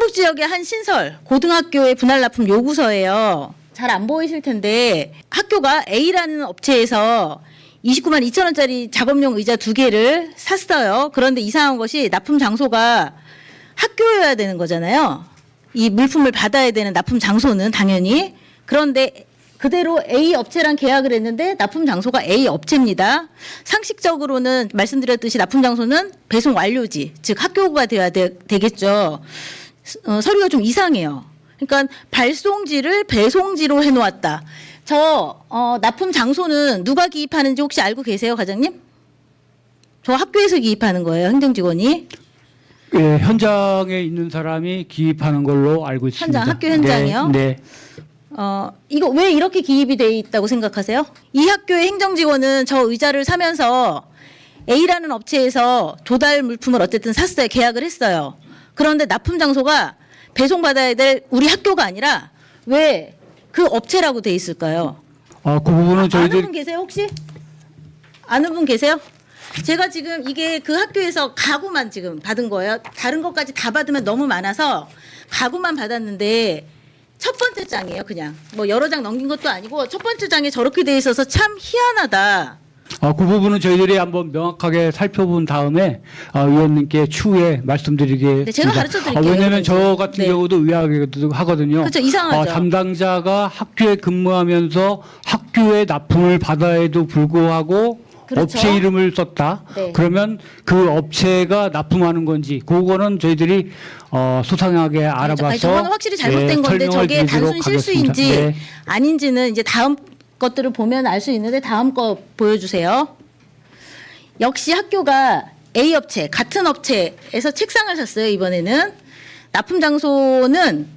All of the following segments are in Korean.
충북 지역의 한 신설 고등학교의 분할 납품 요구서예요. 잘 안 보이실 텐데 학교가 A라는 업체에서 29만 2천 원짜리 작업용 의자 2개를 샀어요. 그런데 이상한 것이 납품 장소가 학교여야 되는 거잖아요. 이 물품을 받아야 되는 납품 장소는 당연히. 그런데 그대로 A 업체랑 계약을 했는데 납품 장소가 A 업체입니다. 상식적으로는 말씀드렸듯이 납품 장소는 배송 완료지, 즉 학교가 되어야 되겠죠. 서류가 좀 이상해요. 그러니까 발송지를 배송지로 해놓았다. 저 납품 장소는 누가 기입하는지 혹시 알고 계세요, 과장님? 저 학교에서 기입하는 거예요, 행정직원이. 예, 현장에 있는 사람이 기입하는 걸로 알고 있습니다. 현장, 학교 현장이요? 네. 이거 왜 이렇게 기입이 돼 있다고 생각하세요? 이 학교의 행정직원은 저 의자를 사면서 A라는 업체에서 조달 물품을 어쨌든 샀어요. 계약을 했어요. 그런데 납품 장소가 배송받아야 될 우리 학교가 아니라 왜 그 업체라고 돼 있을까요? 그 부분은 아는 저희들 분 계세요, 혹시? 아는 분 계세요? 제가 지금 이게 그 학교에서 가구만 지금 받은 거예요. 다른 것까지 다 받으면 너무 많아서 가구만 받았는데 첫 번째 장이에요, 그냥. 뭐 여러 장 넘긴 것도 아니고 첫 번째 장에 저렇게 돼 있어서 참 희한하다. 그 부분은 저희들이 한번 명확하게 살펴본 다음에 의원님께 추후에 말씀드리겠습니다. 네, 제가 가르쳐 드릴게요. 왜냐하면 저 같은 네. 경우도 의아하거든요. 그렇죠, 이상하죠. 담당자가 학교에 근무하면서 학교에 납품을 받아에도 불구하고 그렇죠. 업체 이름을 썼다. 네. 그러면 그 업체가 납품하는 건지 그거는 저희들이 소상하게 알아봐서 아니, 저거는 확실히 잘못된 건데 설명을 저게 단순 드리도록 실수인지 하겠습니다. 네. 아닌지는 이제 다음 것들을 보면 알 수 있는데 다음 거 보여주세요. 역시 학교가 A 업체, 같은 업체에서 책상을 샀어요, 이번에는. 납품 장소는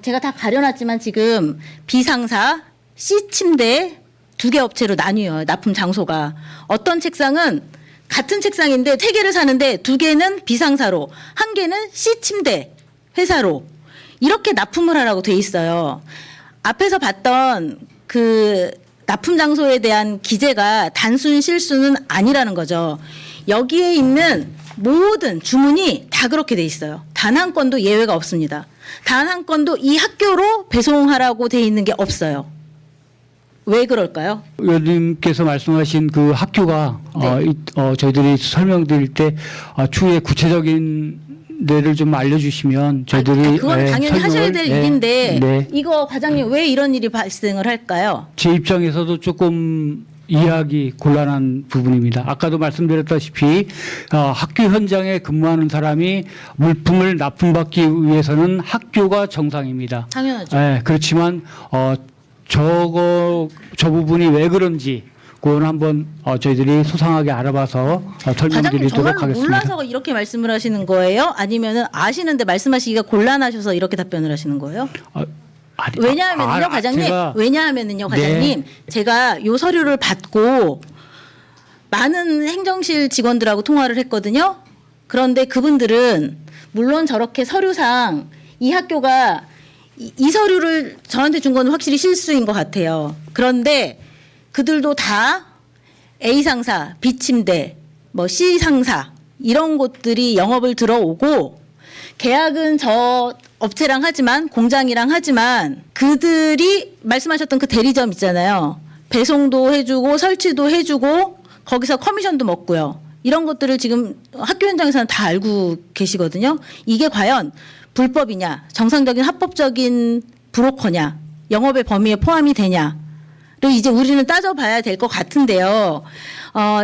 제가 다 가려놨지만 지금 B상사, C침대 2개 업체로 나뉘어요, 납품 장소가. 어떤 책상은 같은 책상인데 3개를 사는데 2개는 B상사로, 1개는 C침대 회사로 이렇게 납품을 하라고 돼 있어요. 앞에서 봤던 그 납품 장소에 대한 기재가 단순 실수는 아니라는 거죠. 여기에 있는 모든 주문이 다 그렇게 돼 있어요. 단 한 건도 예외가 없습니다. 단 한 건도 이 학교로 배송하라고 돼 있는 게 없어요. 왜 그럴까요? 의원님께서 말씀하신 그 학교가 네. 저희들이 설명드릴 때 추후에 구체적인 데를 좀 알려주시면 저희들이 그건 당연히 하셔야 될 일인데 네. 이거 과장님 왜 이런 일이 발생을 할까요? 제 입장에서도 조금 이해하기 곤란한 부분입니다. 아까도 말씀드렸다시피 학교 현장에 근무하는 사람이 물품을 납품받기 위해서는 학교가 정상입니다. 당연하죠. 네, 그렇지만 저 부분이 왜 그런지 그건 한번 저희들이 소상하게 알아봐서 과장님 설명드리도록 정말로 하겠습니다. 몰라서 이렇게 말씀을 하시는 거예요? 아니면은 아시는데 말씀하시기가 곤란하셔서 이렇게 답변을 하시는 거예요? 왜냐하면요, 과장님. 왜냐하면은요, 과장님. 제가 요 서류를 받고 많은 행정실 직원들하고 통화를 했거든요. 그런데 그분들은 물론 저렇게 서류상 이 학교가 이 서류를 저한테 준 건 확실히 실수인 것 같아요. 그런데 그들도 다 A 상사, B 침대, 뭐 C 상사 이런 곳들이 영업을 들어오고 계약은 저 업체랑 하지만 공장이랑 하지만 그들이 말씀하셨던 그 대리점 있잖아요. 배송도 해주고 설치도 해주고 거기서 커미션도 먹고요. 이런 것들을 지금 학교 현장에서는 다 알고 계시거든요. 이게 과연 불법이냐, 정상적인 합법적인 브로커냐, 영업의 범위에 포함이 되냐. 를 이제 우리는 따져봐야 될 것 같은데요.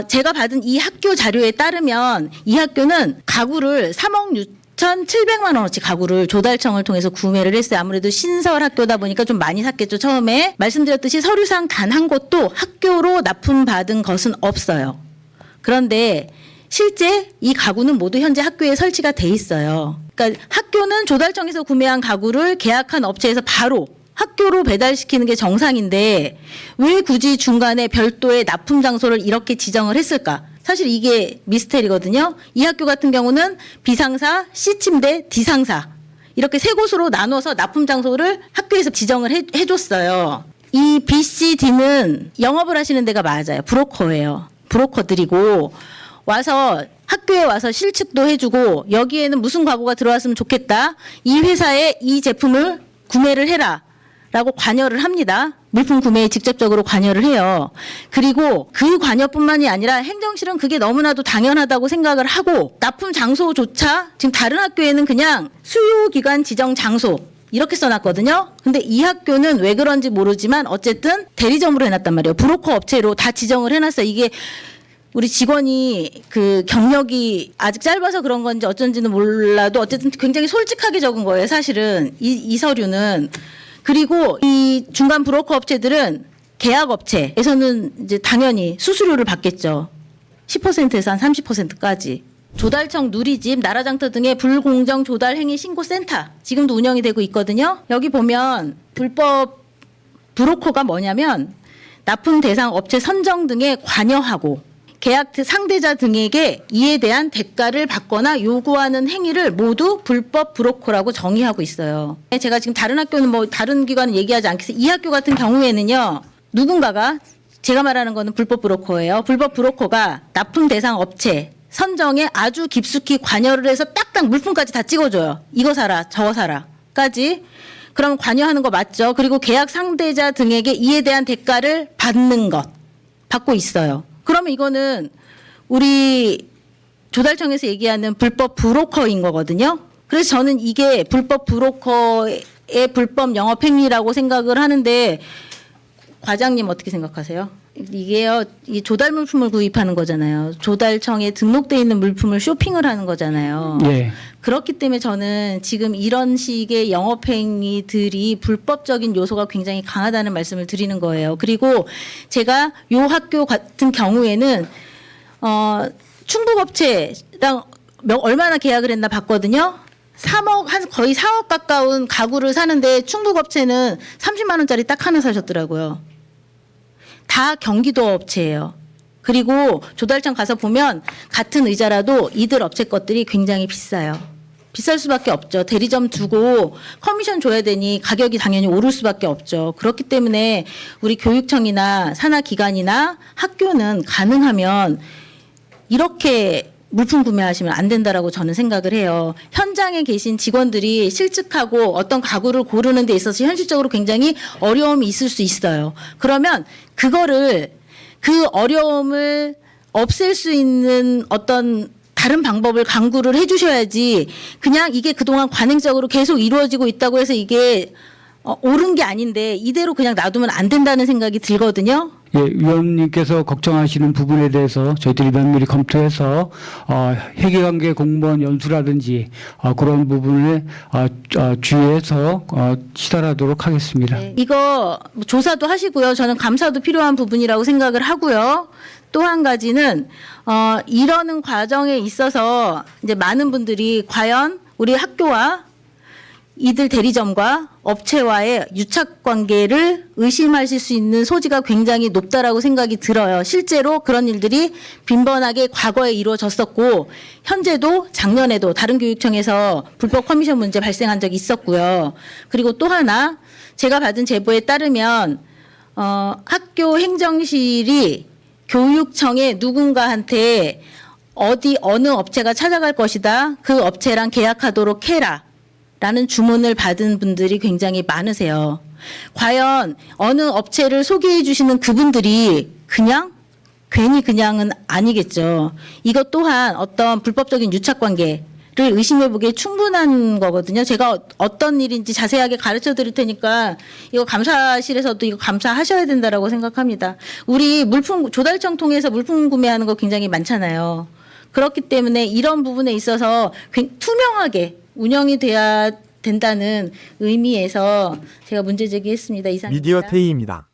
제가 받은 이 학교 자료에 따르면 이 학교는 가구를 3억 6,700만 원어치 가구를 조달청을 통해서 구매를 했어요. 아무래도 신설 학교다 보니까 좀 많이 샀겠죠. 처음에 말씀드렸듯이 서류상 단 한 곳도 학교로 납품받은 것은 없어요. 그런데 실제 이 가구는 모두 현재 학교에 설치가 돼 있어요. 그러니까 학교는 조달청에서 구매한 가구를 계약한 업체에서 바로 학교로 배달시키는 게 정상인데 왜 굳이 중간에 별도의 납품 장소를 이렇게 지정을 했을까? 사실 이게 미스테리거든요. 이 학교 같은 경우는 B상사, C침대, D상사 이렇게 3곳으로 나눠서 납품 장소를 학교에서 지정을 해줬어요. 이 B, C, D는 영업을 하시는 데가 맞아요. 브로커예요. 브로커들이고 와서 학교에 와서 실측도 해주고 여기에는 무슨 과고가 들어왔으면 좋겠다. 이 회사에 이 제품을 구매를 해라. 라고 관여를 합니다. 물품 구매에 직접적으로 관여를 해요. 그리고 그 관여뿐만이 아니라 행정실은 그게 너무나도 당연하다고 생각을 하고 납품 장소조차 지금 다른 학교에는 그냥 수요기관 지정 장소 이렇게 써놨거든요. 근데 이 학교는 왜 그런지 모르지만 어쨌든 대리점으로 해놨단 말이에요. 브로커 업체로 다 지정을 해놨어요. 이게 우리 직원이 그 경력이 아직 짧아서 그런 건지 어쩐지는 몰라도 어쨌든 굉장히 솔직하게 적은 거예요. 사실은 이 서류는. 그리고 이 중간 브로커 업체들은 계약 업체에서는 이제 당연히 수수료를 받겠죠. 10%에서 한 30%까지. 조달청 누리집, 나라장터 등의 불공정 조달 행위 신고센터 지금도 운영이 되고 있거든요. 여기 보면 불법 브로커가 뭐냐면 납품 대상 업체 선정 등에 관여하고 계약 상대자 등에게 이에 대한 대가를 받거나 요구하는 행위를 모두 불법 브로커라고 정의하고 있어요. 제가 지금 다른 학교는 뭐 다른 기관은 얘기하지 않겠어요. 이 학교 같은 경우에는요. 누군가가 제가 말하는 거는 불법 브로커예요. 불법 브로커가 납품 대상 업체 선정에 아주 깊숙이 관여를 해서 딱딱 물품까지 다 찍어줘요. 이거 사라, 저거 사라까지. 그럼 관여하는 거 맞죠? 그리고 계약 상대자 등에게 이에 대한 대가를 받는 것, 받고 있어요. 그러면 이거는 우리 조달청에서 얘기하는 불법 브로커인 거거든요. 그래서 저는 이게 불법 브로커의 불법 영업 행위라고 생각을 하는데 과장님 어떻게 생각하세요? 이게요, 이 조달 물품을 구입하는 거잖아요. 조달청에 등록돼 있는 물품을 쇼핑을 하는 거잖아요. 예. 그렇기 때문에 저는 지금 이런 식의 영업행위들이 불법적인 요소가 굉장히 강하다는 말씀을 드리는 거예요. 그리고 제가 요 학교 같은 경우에는 충북업체랑 얼마나 계약을 했나 봤거든요. 3억, 거의 4억 가까운 가구를 사는데 충북업체는 30만 원짜리 딱 하나 사셨더라고요. 다 경기도 업체예요. 그리고 조달청 가서 보면 같은 의자라도 이들 업체 것들이 굉장히 비싸요. 비쌀 수밖에 없죠. 대리점 두고 커미션 줘야 되니 가격이 당연히 오를 수밖에 없죠. 그렇기 때문에 우리 교육청이나 산하기관이나 학교는 가능하면 이렇게 물품 구매하시면 안 된다라고 저는 생각을 해요. 현장에 계신 직원들이 실측하고 어떤 가구를 고르는 데 있어서 현실적으로 굉장히 어려움이 있을 수 있어요. 그러면 그거를 그 어려움을 없앨 수 있는 어떤 다른 방법을 강구를 해 주셔야지 그냥 이게 그동안 관행적으로 계속 이루어지고 있다고 해서 이게 옳은 게 아닌데 이대로 그냥 놔두면 안 된다는 생각이 들거든요. 예, 위원님께서 걱정하시는 부분에 대해서 저희들이 면밀히 검토해서 회계관계 공무원 연수라든지 그런 부분을 주의해서 시달하도록 하겠습니다. 네, 이거 조사도 하시고요. 저는 감사도 필요한 부분이라고 생각을 하고요. 또 한 가지는 이러는 과정에 있어서 이제 많은 분들이 과연 우리 학교와 이들 대리점과 업체와의 유착 관계를 의심하실 수 있는 소지가 굉장히 높다라고 생각이 들어요. 실제로 그런 일들이 빈번하게 과거에 이루어졌었고 현재도 작년에도 다른 교육청에서 불법 커미션 문제 발생한 적이 있었고요. 그리고 또 하나 제가 받은 제보에 따르면 학교 행정실이 교육청에 누군가한테 어느 업체가 찾아갈 것이다. 그 업체랑 계약하도록 해라. 라는 주문을 받은 분들이 굉장히 많으세요. 과연 어느 업체를 소개해 주시는 그분들이 괜히 그냥은 아니겠죠. 이것 또한 어떤 불법적인 유착관계를 의심해 보기에 충분한 거거든요. 제가 어떤 일인지 자세하게 가르쳐 드릴 테니까 이거 감사실에서도 이거 감사하셔야 된다라고 생각합니다. 우리 조달청 통해서 물품 구매하는 거 굉장히 많잖아요. 그렇기 때문에 이런 부분에 있어서 투명하게 운영이 돼야 된다는 의미에서 제가 문제 제기했습니다. 이상입니다. 미디어 테이입니다.